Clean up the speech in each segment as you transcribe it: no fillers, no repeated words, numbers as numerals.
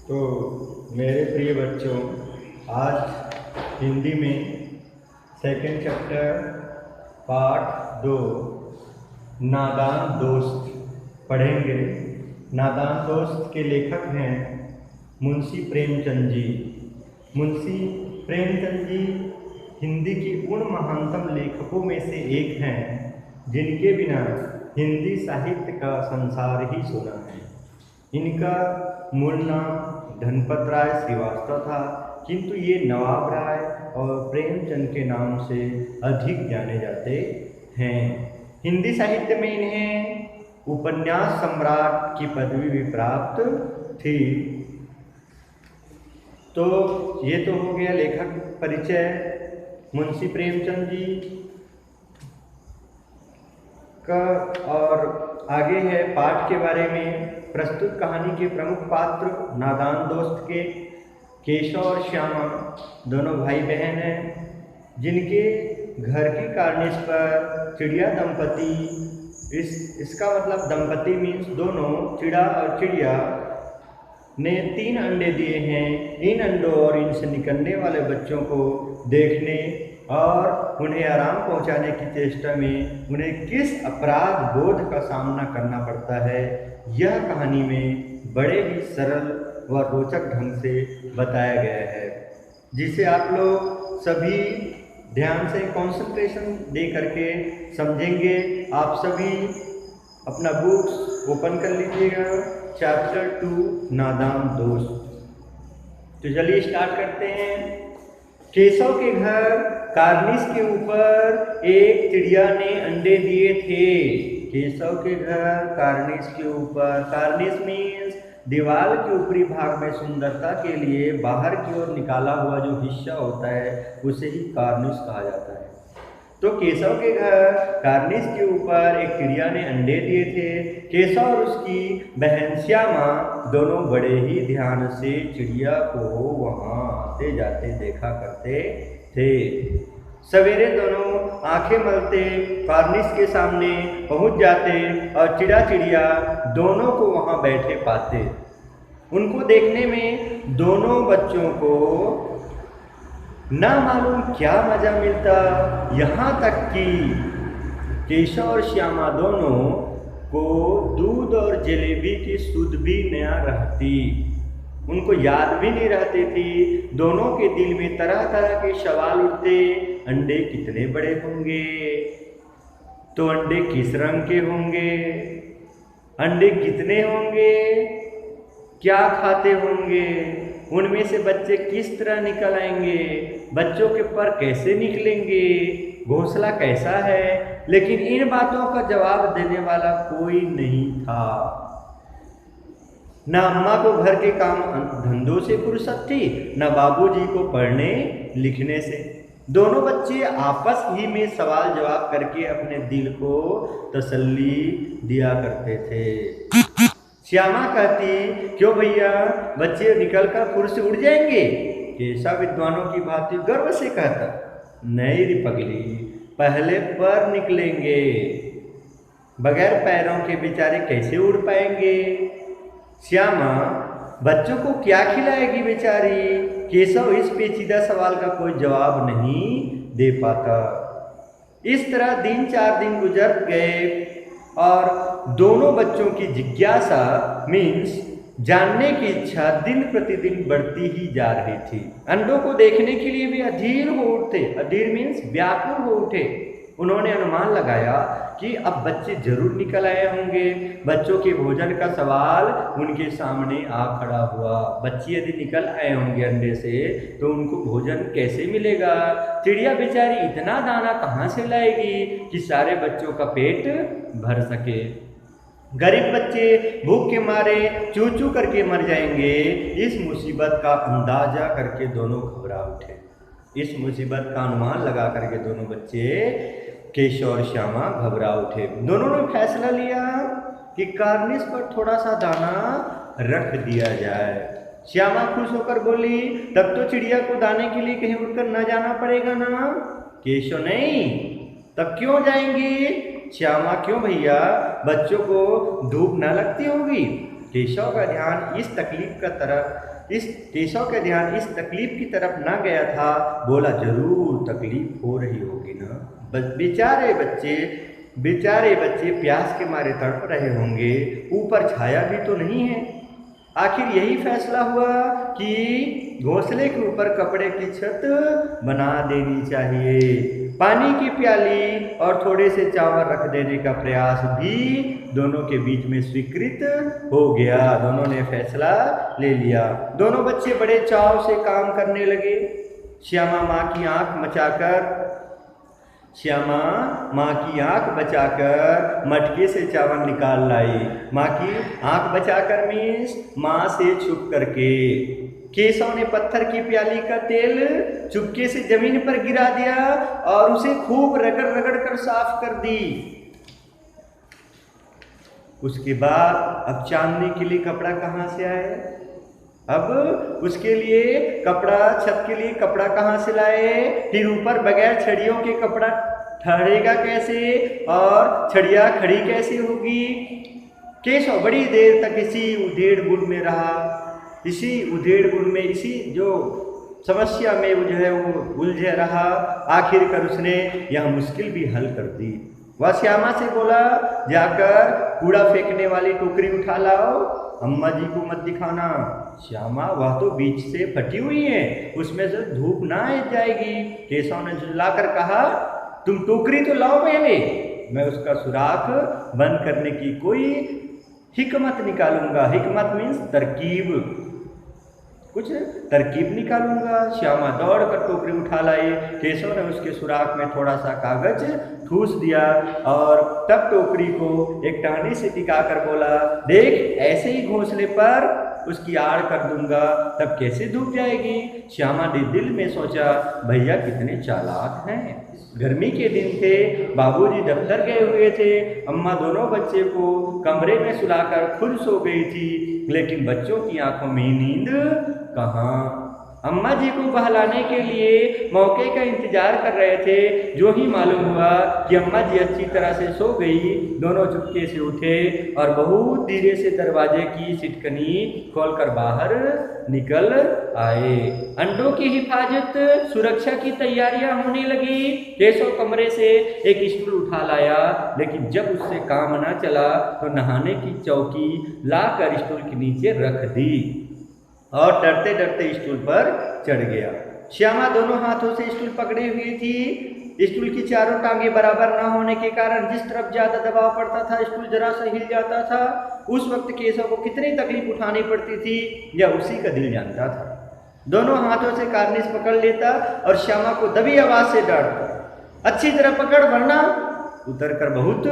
तो मेरे प्रिय बच्चों, आज हिंदी में सेकंड चैप्टर पार्ट 2 नादान दोस्त पढ़ेंगे। नादान दोस्त के लेखक हैं मुंशी प्रेमचंद जी। मुंशी प्रेमचंद जी हिंदी की उन महानतम लेखकों में से एक हैं जिनके बिना हिंदी साहित्य का संसार ही सुना है। इनका मूल नाम धनपत राय श्रीवास्तव था, किंतु ये नवाब राय और प्रेमचंद के नाम से अधिक जाने जाते हैं। हिंदी साहित्य में इन्हें उपन्यास सम्राट की पदवी भी प्राप्त थी। तो ये तो हो गया लेखक परिचय मुंशी प्रेमचंद जी का। और आगे है पाठ के बारे में। प्रस्तुत कहानी के प्रमुख पात्र नादान दोस्त के केशव और श्यामा दोनों भाई बहन हैं, जिनके घर की कार्निश पर चिड़िया दंपति, इसका मतलब दंपति मीन्स दोनों, चिड़ा और चिड़िया ने 3 अंडे दिए हैं। इन अंडों और इनसे निकलने वाले बच्चों को देखने और उन्हें आराम पहुंचाने की चेष्टा में उन्हें किस अपराध बोध का सामना करना पड़ता है, यह कहानी में बड़े ही सरल व रोचक ढंग से बताया गया है, जिसे आप लोग सभी ध्यान से कंसंट्रेशन दे करके समझेंगे। आप सभी अपना बुक्स ओपन कर लीजिएगा, चैप्टर 2 नादान दोस्त। तो चलिए स्टार्ट करते हैं। केशव के घर कार्निश के ऊपर एक चिड़िया ने अंडे दिए थे। केशव के घर कार्निश के ऊपर, कार्निश मीन्स दीवार के ऊपरी भाग में सुंदरता के लिए बाहर की ओर निकाला हुआ जो हिस्सा होता है उसे ही कार्निश कहा जाता है। तो केशव के घर कार्निश के ऊपर एक चिड़िया ने अंडे दिए थे। केशव और उसकी बहन श्यामा दोनों बड़े ही ध्यान से चिड़िया को वहां आते जाते देखा करते थे। सवेरे दोनों आंखें मलते कार्निश के सामने पहुंच जाते और चिड़िया दोनों को वहां बैठे पाते। उनको देखने में दोनों बच्चों को ना मालूम क्या मजा मिलता, यहाँ तक कि केशव और श्यामा दोनों को दूध और जलेबी की सुध भी न रहती। उनको याद भी नहीं रहती थी। दोनों के दिल में तरह तरह के सवाल उठते। अंडे कितने बड़े होंगे, तो अंडे किस रंग के होंगे, अंडे कितने होंगे, क्या खाते होंगे, उनमें से बच्चे किस तरह निकल आएंगे, बच्चों के पर कैसे निकलेंगे, घोंसला कैसा है। लेकिन इन बातों का जवाब देने वाला कोई नहीं था। न अम्मा को घर के काम धंधों से फुर्सत थी, न बाबूजी को पढ़ने लिखने से। दोनों बच्चे आपस ही में सवाल जवाब करके अपने दिल को तसल्ली दिया करते थे। श्यामा कहती, क्यों भैया, बच्चे निकलकर फुर से उड़ जाएंगे? केशव विद्वानों की भांति गर्व से कहता, नहीं रे पगली, पहले पर निकलेंगे, बगैर पैरों के बेचारे कैसे उड़ पाएंगे। श्यामा, बच्चों को क्या खिलाएगी बेचारी? केशव इस पेचीदा सवाल का कोई जवाब नहीं दे पाता। इस तरह 3-4 दिन गुजर गए और दोनों बच्चों की जिज्ञासा मीन्स जानने की इच्छा दिन प्रतिदिन बढ़ती ही जा रही थी। अंडों को देखने के लिए भी अधीर हो उठते। अधीर मीन्स व्याकुल हो उठे। उन्होंने अनुमान लगाया कि अब बच्चे जरूर निकल आए होंगे। बच्चों के भोजन का सवाल उनके सामने आ खड़ा हुआ। बच्चे यदि निकल आए होंगे अंडे से तो उनको भोजन कैसे मिलेगा? चिड़िया बेचारी इतना दाना कहाँ से लाएगी कि सारे बच्चों का पेट भर सके? गरीब बच्चे भूख के मारे चू चू करके मर जाएंगे। इस मुसीबत का अंदाजा करके दोनों घबरा उठे। इस मुसीबत का अनुमान लगा करके दोनों बच्चे केशव और श्यामा घबरा उठे। दोनों ने फैसला लिया कि कार्निश पर थोड़ा सा दाना रख दिया जाए। श्यामा खुश होकर बोली, तब तो चिड़िया को दाने के लिए कहीं उड़कर न जाना पड़ेगा ना? केशव, नहीं, तब क्यों जाएंगे? श्यामा, क्यों भैया, बच्चों को धूप न लगती होगी? केशव का ध्यान इस तकलीफ का तरफ इस केशव का ध्यान इस तकलीफ की तरफ ना गया था। बोला जरूर तकलीफ हो रही होगी ना, बेचारे बच्चे प्यास के मारे तड़प रहे होंगे, ऊपर छाया भी तो नहीं है। आखिर यही फैसला हुआ कि घोंसले के ऊपर कपड़े की छत बना देनी चाहिए। पानी की प्याली और थोड़े से चावल रख देने का प्रयास भी दोनों के बीच में स्वीकृत हो गया। दोनों ने फैसला ले लिया। दोनों बच्चे बड़े चाव से काम करने लगे। श्यामा माँ की आंख बचाकर मटके से चावल निकाल लाई। माँ की आंख बचाकर मीन्स माँ से छुप करके। केशव ने पत्थर की प्याली का तेल चुपके से जमीन पर गिरा दिया और उसे खूब रगड़ रगड़ कर साफ कर दी। उसके बाद अब चांदनी के लिए कपड़ा कहाँ से आए? अब उसके लिए कपड़ा, छत के लिए कपड़ा कहाँ से लाए? फिर ऊपर बगैर छड़ियों के कपड़ा ठहरेगा कैसे और छड़िया खड़ी कैसे होगी? केशव बड़ी देर तक इसी उधेड़ बुन में रहा, इसी जो समस्या में वो जो है वो उलझे रहा। आखिरकार उसने यह मुश्किल भी हल कर दी। वह श्यामा से बोला, जाकर कूड़ा फेंकने वाली टोकरी उठा लाओ, अम्मा जी को मत दिखाना। श्यामा, वह तो बीच से फटी हुई है, उसमें से धूप ना आ जाएगी। केशव ने झुल्लाकर कहा, तुम टोकरी तो लाओ पहले, मैं उसका सुराख बंद करने की कोई हिकमत निकालूंगा। हिकमत मीन्स तरकीब, कुछ तरकीब निकालूंगा। श्यामा दौड़ कर टोकरी उठा लाई। केशव ने उसके सुराख में थोड़ा सा कागज ठूस दिया और तब टोकरी को एक टहनी से टिकाकर बोला, देख ऐसे ही घोंसले पर उसकी आड़ कर दूंगा, तब कैसे धूप जाएगी। श्यामा ने दिल में सोचा, भैया कितने चालाक हैं। गर्मी के दिन थे, बाबूजी दफ्तर गए हुए थे, अम्मा दोनों बच्चे को कमरे में सुलाकर खुद सो गई थी, लेकिन बच्चों की आंखों में नींद कहाँ। अम्मा जी को बहलाने के लिए मौके का इंतजार कर रहे थे। जो ही मालूम हुआ कि अम्मा जी अच्छी तरह से सो गई, दोनों चुपके से उठे और बहुत धीरे से दरवाजे की सिटकनी खोलकर बाहर निकल आए। अंडों की हिफाजत, सुरक्षा की तैयारियां होने लगी। केशव कमरे से एक स्टूल उठा लाया, लेकिन जब उससे काम न चला तो नहाने की चौकी लाकर स्टूल के नीचे रख दी और डरते डरते स्टूल पर चढ़ गया। श्यामा दोनों हाथों से स्टूल पकड़े हुई थी। स्टूल की चारों टांगे बराबर न होने के कारण जिस तरफ ज्यादा दबाव पड़ता था, स्टूल जरा सा हिल जाता था। उस वक्त केशव को कितनी तकलीफ उठानी पड़ती थी यह उसी का दिल जानता था। दोनों हाथों से कार्निस पकड़ लेता और श्यामा को दबी आवाज से डांटता, अच्छी तरह पकड़ वरना उतर कर बहुत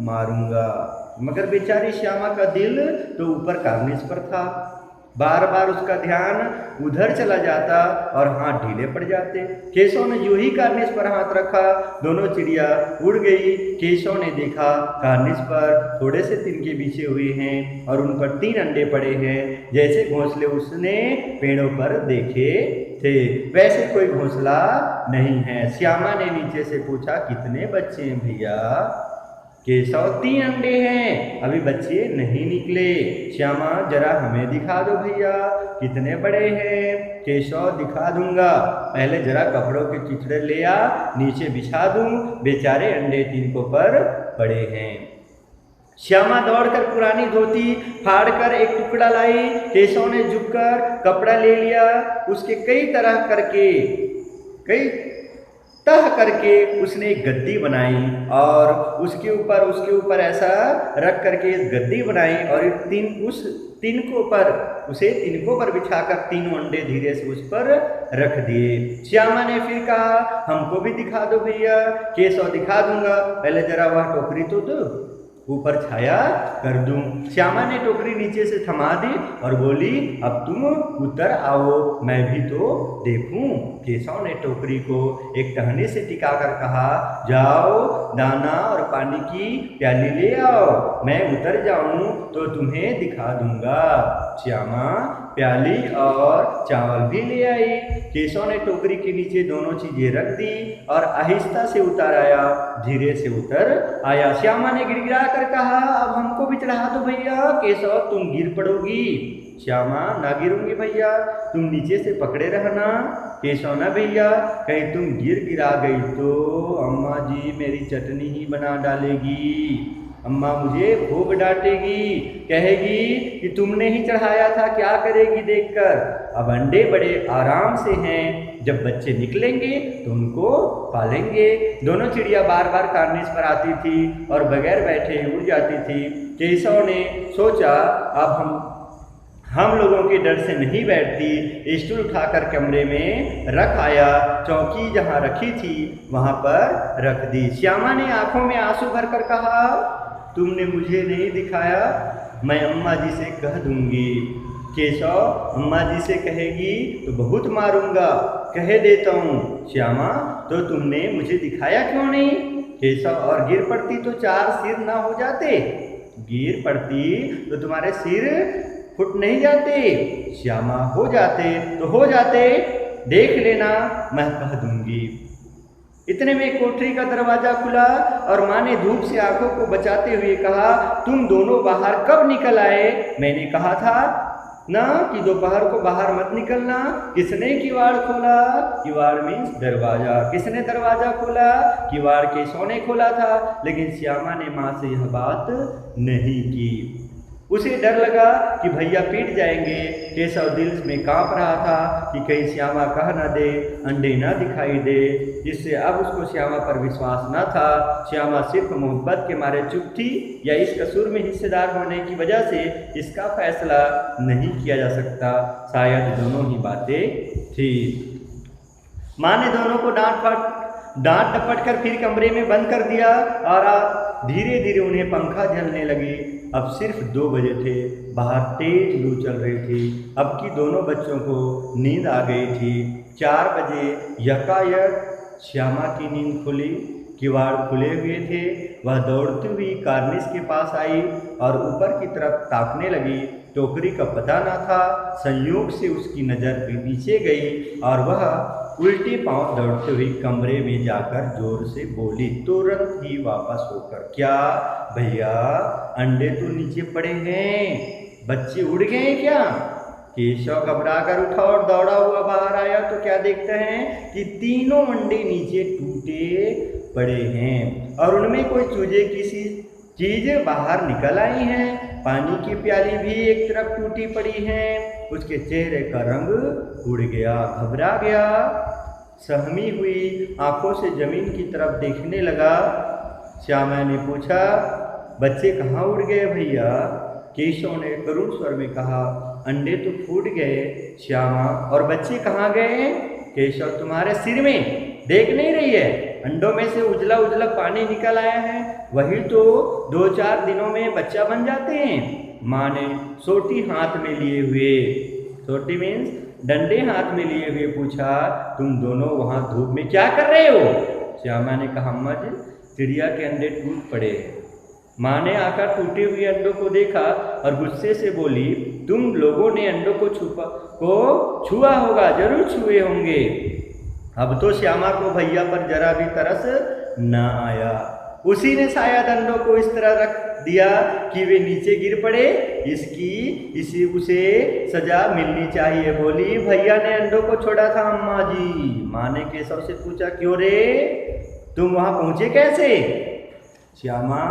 मारूंगा। मगर बेचारी श्यामा का दिल तो ऊपर कार्निस पर था। बार बार उसका ध्यान उधर चला जाता और हाथ ढीले पड़ जाते। केशव ने यूं ही कार्निस पर हाथ रखा, दोनों चिड़िया उड़ गई। केशव ने देखा कार्निस पर थोड़े से तिनके बिछे हुए हैं और उन पर 3 अंडे पड़े हैं, जैसे घोंसले उसने पेड़ों पर देखे थे वैसे कोई घोंसला नहीं है। श्यामा ने नीचे से पूछा, कितने बच्चे हैं भैया? केशव, 3 अंडे हैं, अभी बच्चे नहीं निकले। श्यामा, जरा हमें दिखा दो भैया, कितने बड़े हैं? केशव, दिखा दूंगा, पहले जरा कपड़ों के चिथड़े ले आ, नीचे बिछा दूं, बेचारे अंडे तिनकों पर पड़े हैं। श्यामा दौड़कर पुरानी धोती फाड़कर एक टुकड़ा लाई। केशव ने झुककर कपड़ा ले लिया, उसके कई तह करके उसने एक गद्दी बनाई और उसके ऊपर ऐसा रख करके गद्दी बनाई और तिनकों पर बिछाकर 3 अंडे धीरे से उस पर रख दिए। श्यामा ने फिर कहा, हमको भी दिखा दो भैया। केशव, दिखा दूंगा, पहले जरा वह टोकरी तो दो, ऊपर छाया कर दूं। श्यामा ने टोकरी नीचे से थमा दी और बोली, अब तुम उतर आओ, मैं भी तो देखूं। केशव ने टोकरी को एक टहनी से टिकाकर कहा, जाओ दाना और पानी की प्याली ले आओ, मैं उतर जाऊं तो तुम्हें दिखा दूंगा। श्यामा प्याली और चावल भी ले आई। केशव ने टोकरी के नीचे दोनों चीजें रख दी और आहिस्ता से उतर आया, धीरे से उतर आया। श्यामा ने गिड़गिड़ा चिल्लाकर कहा, अब हमको भी चढ़ा दो भैया, केशव तुम गिर पड़ोगी। श्यामा, ना गिरूंगी भैया, तुम नीचे से पकड़े रहना। केशव, ना भैया, कहीं तुम गिरा गई तो अम्मा जी मेरी चटनी ही बना डालेगी, अम्मा मुझे खूब डांटेगी, कहेगी कि तुमने ही चढ़ाया था, क्या करेगी देखकर। अब अंडे बड़े आराम से हैं, जब बच्चे निकलेंगे तो उनको पालेंगे। दोनों चिड़िया बार बार कार्निस पर आती थी और बगैर बैठे उड़ जाती थी। केशव ने सोचा, अब हम लोगों के डर से नहीं बैठती, स्टूल उठाकर कमरे में रख आया, चौकी जहाँ रखी थी वहाँ पर रख दी। श्यामा ने आंखों में आंसू भरकर कहा, तुमने मुझे नहीं दिखाया, मैं अम्मा जी से कह दूंगी। केशव, अम्मा जी से कहेगी तो बहुत मारूंगा, कह देता हूँ। श्यामा, तो तुमने मुझे दिखाया क्यों नहीं? केशव, और गिर पड़ती तो 4 सिर ना हो जाते? गिर पड़ती तो तुम्हारे सिर फुट नहीं जाते? श्यामा, हो जाते तो हो जाते, देख लेना, मैं कह दूंगी। इतने में कोठरी का दरवाजा खुला और माँ ने धूप से आंखों को बचाते हुए कहा, तुम दोनों बाहर कब निकल आए? मैंने कहा था ना कि दोपहर को बाहर मत निकलना। किसने किवाड़ खोला? किवाड़ मीन्स दरवाजा। किसने दरवाजा खोला? किवाड़ केशव ने खोला था। लेकिन श्यामा ने माँ से यह बात नहीं की। उसे डर लगा कि भैया पीट जाएंगे। केशव दिल में कांप रहा था कि कहीं श्यामा कह न दे, अंडे न दिखाई दे, जिससे अब उसको श्यामा पर विश्वास न था। श्यामा सिर्फ मोहब्बत के मारे चुप थी या इस कसूर में हिस्सेदार होने की वजह से इसका फैसला नहीं किया जा सकता। शायद दोनों ही बातें थी। माँ ने दोनों को डांट डपट कर फिर कमरे में बंद कर दिया और धीरे धीरे उन्हें पंखा झलने लगी। अब सिर्फ 2 बजे थे, बाहर तेज लू चल रही थी। अब की दोनों बच्चों को नींद आ गई थी। 4 बजे यकायक श्यामा की नींद खुली। किवाड़ खुले हुए थे। वह दौड़ती हुई कार्निस के पास आई और ऊपर की तरफ ताकने लगी। टोकरी का पता न था। संयोग से उसकी नज़र नीचे गई और वह उल्टे पांव दौड़ते हुए कमरे में जाकर जोर से बोली, तुरंत ही वापस होकर, क्या भैया, अंडे तो नीचे पड़े हैं, बच्चे उड़ गए क्या? केशव घबरा कर उठा और दौड़ा हुआ बाहर आया तो क्या देखते हैं कि तीनों अंडे नीचे टूटे पड़े हैं और उनमें कोई चूजे किसी चीज बाहर निकल आई हैं। पानी की प्याली भी एक तरफ टूटी पड़ी है। उसके चेहरे का रंग उड़ गया, घबरा गया, सहमी हुई आंखों से जमीन की तरफ देखने लगा। श्यामा ने पूछा, बच्चे कहाँ उड़ गए भैया? केशव ने करुण स्वर में कहा, अंडे तो फूट गए श्यामा, और बच्चे कहाँ गए? केशव, तुम्हारे सिर में देख नहीं रही है? अंडों में से उजला उजला पानी निकल आया है, वही तो 2-4 दिनों में बच्चा बन जाते हैं। माँ ने सोटी हाथ में लिए हुए, सोटी मीन्स डंडे हाथ में लिए हुए पूछा, तुम दोनों वहाँ धूप में क्या कर रहे हो? श्यामा ने कहा, अम्मा जी, चिड़िया के अंडे टूट पड़े। माँ ने आकर टूटे हुए अंडों को देखा और गुस्से से बोली, तुम लोगों ने अंडों को छुआ होगा, जरूर छुए होंगे। अब तो श्यामा को भैया पर जरा भी तरस न आया। उसी ने शायद अंडों को इस तरह रख दिया कि वे नीचे गिर पड़े। उसे सजा मिलनी चाहिए। बोली, भैया ने अंडों को छोड़ा था अम्मा जी। माँ ने केशव से पूछा, क्यों रे, तुम वहाँ पहुँचे कैसे? श्यामा,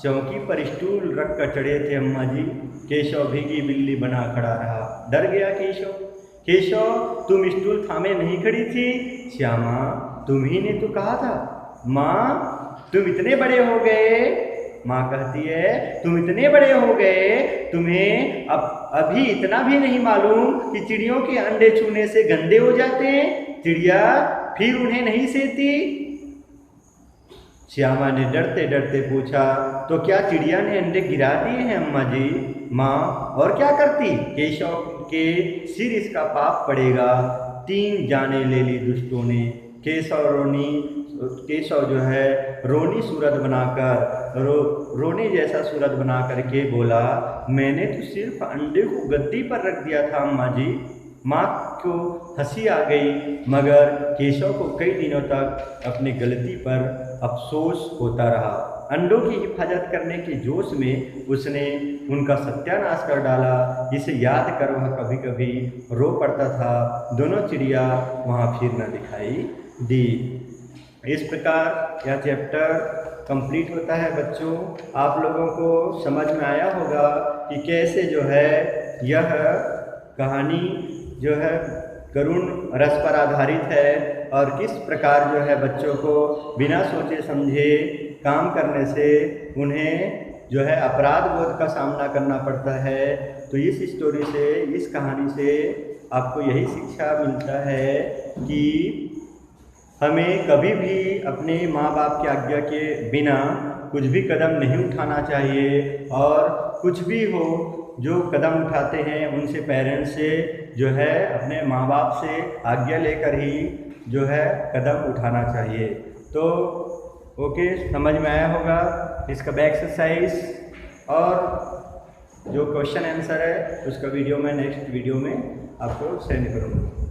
चौकी पर स्टूल रख कर चढ़े थे अम्मा जी। केशव भीगी बिल्ली बना खड़ा रहा। डर गया केशव। केशव, तुम स्टूल थामे नहीं खड़ी थी? श्यामा, तुम ही ने तो कहा था। माँ, तुम इतने बड़े हो गए। माँ कहती है, तुम इतने बड़े हो गए, तुम्हें अब अभी इतना भी नहीं मालूम कि चिड़ियों के अंडे छूने से गंदे हो जाते हैं, चिड़िया फिर उन्हें नहीं सेती। श्यामा ने डरते डरते पूछा, तो क्या चिड़िया ने अंडे गिरा दिए हैं अम्मा जी? माँ, और क्या करती? केशव के सिर इसका पाप पड़ेगा। 3 जाने ले ली दुष्टों ने। केशव जो है रोनी सूरत बनाकर रोने जैसा सूरत बना करके बोला, मैंने तो सिर्फ अंडे को गद्दी पर रख दिया था अम्मा जी। माँ को हंसी आ गई, मगर केशव को कई दिनों तक अपनी गलती पर अफसोस होता रहा। अंडों की हिफाजत करने के जोश में उसने उनका सत्यानाश कर डाला, जिसे याद कर वह कभी कभी रो पड़ता था। दोनों चिड़िया वहाँ फिर न दिखाई दी। इस प्रकार यह चैप्टर कंप्लीट होता है। बच्चों, आप लोगों को समझ में आया होगा कि कैसे जो है यह कहानी जो है करुण रस पर आधारित है और किस प्रकार जो है बच्चों को बिना सोचे समझे काम करने से उन्हें जो है अपराध बोध का सामना करना पड़ता है। तो इस स्टोरी से, इस कहानी से आपको यही शिक्षा मिलता है कि हमें कभी भी अपने माँ बाप की आज्ञा के बिना कुछ भी कदम नहीं उठाना चाहिए, और कुछ भी हो जो कदम उठाते हैं उनसे, पेरेंट्स से जो है अपने माँ बाप से आज्ञा लेकर ही जो है कदम उठाना चाहिए। तो ओके, समझ में आया होगा इसका बैक एक्सरसाइज और जो क्वेश्चन आंसर है उसका वीडियो मैं नेक्स्ट वीडियो में आपको सेंड करूँगा।